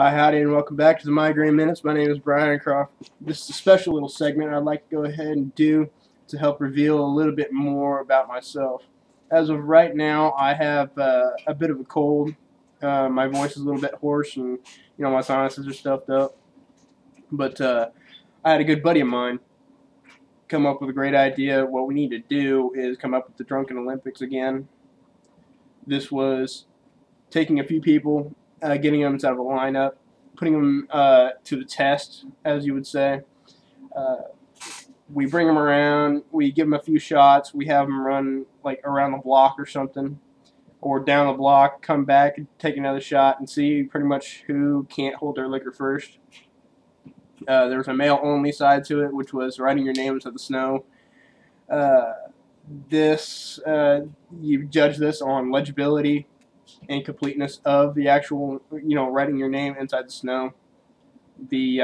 Hi, howdy, and welcome back to the Migraine Minutes. My name is Brian Croft. This is a special little segment I'd like to go ahead and do to help reveal a little bit more about myself. As of right now, I have a bit of a cold. My voice is a little bit hoarse, and my sinuses are stuffed up. But I had a good buddy of mine come up with a great idea. What we need to do is come up with the Drunken Olympics again. This was taking a few people, getting them out of a lineup, putting them to the test, as you would say. We bring them around, we give them a few shots, we have them run like around the block or something, or down the block, come back and take another shot and see pretty much who can't hold their liquor first. There was a male-only side to it, which was writing your name into the snow. You judge this on legibility and completeness of the actual, writing your name inside the snow. The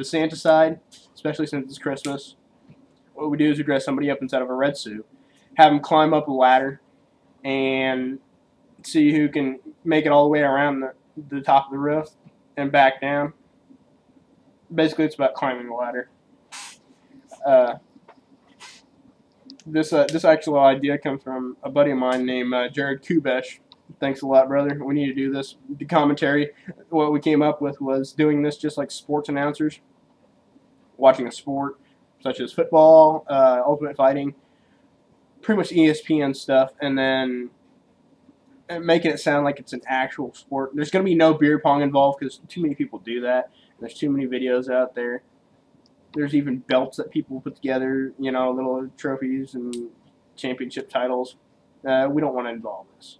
Santa side, especially since it's Christmas, what we do is we dress somebody up inside of a red suit, have them climb up a ladder, and see who can make it all the way around the top of the roof and back down. Basically, it's about climbing the ladder. This actual idea comes from a buddy of mine named Jared Kubesh. Thanks a lot, brother. We need to do this. The commentary, what we came up with was doing this just like sports announcers, watching a sport such as football, ultimate fighting, pretty much ESPN stuff, and then making it sound like it's an actual sport. There's going to be no beer pong involved because too many people do that. There's too many videos out there. There's even belts that people put together, little trophies and championship titles. We don't want to involve this.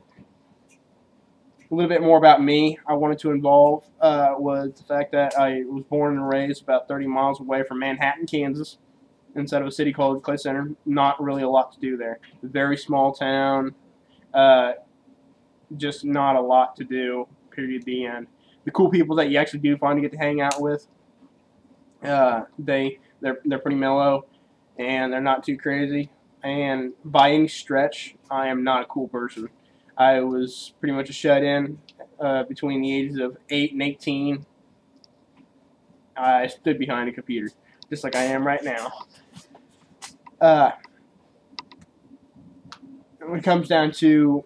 A little bit more about me I wanted to involve was the fact that I was born and raised about 30 miles away from Manhattan, Kansas, inside of a city called Clay Center. Not really a lot to do there. A very small town, just not a lot to do, period, the end. The cool people that you actually do find to get to hang out with, they're pretty mellow, and they're not too crazy. And by any stretch, I am not a cool person. I was pretty much a shut-in between the ages of 8 and 18. I stood behind a computer, just like I am right now. When it comes down to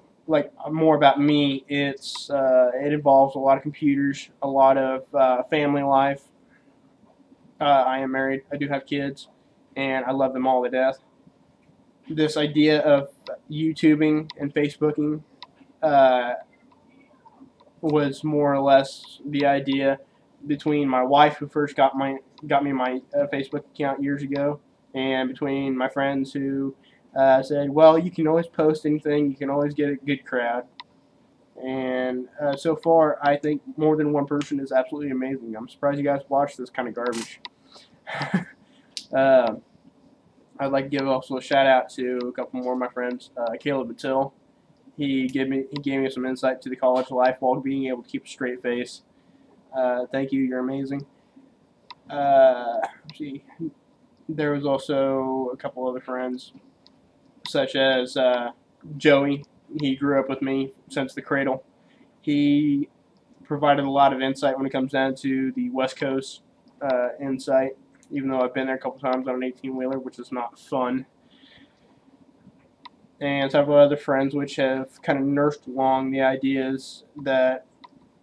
more about me, it involves a lot of computers, a lot of family life. I am married. I do have kids, and I love them all to death. This idea of YouTubing and Facebooking was more or less the idea between my wife, who first got me my Facebook account years ago, and between my friends who said, well, you can always post anything, you can always get a good crowd. And so far, I think more than one person is absolutely amazing. I'm surprised you guys watch this kind of garbage. I'd like to give also a shout out to a couple more of my friends. Caleb Batil. He gave me some insight to the college life while being able to keep a straight face. Thank you. You're amazing. Let's see. There was also a couple other friends, such as Joey. He grew up with me since the cradle. He provided a lot of insight when it comes down to the West Coast insight, even though I've been there a couple times on an 18-wheeler, which is not fun. And several other friends which have kind of nursed along the ideas that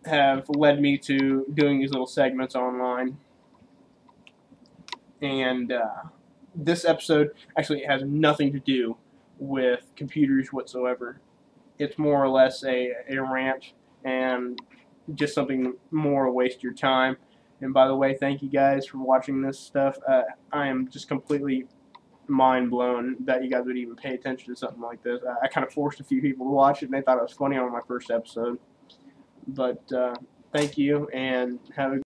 have led me to doing these little segments online. And this episode actually has nothing to do with computers whatsoever. It's more or less a rant and just something more waste your time. And by the way, thank you guys for watching this stuff. I am just completely mind blown that you guys would even pay attention to something like this. I kind of forced a few people to watch it, and they thought it was funny on my first episode. But thank you, and have a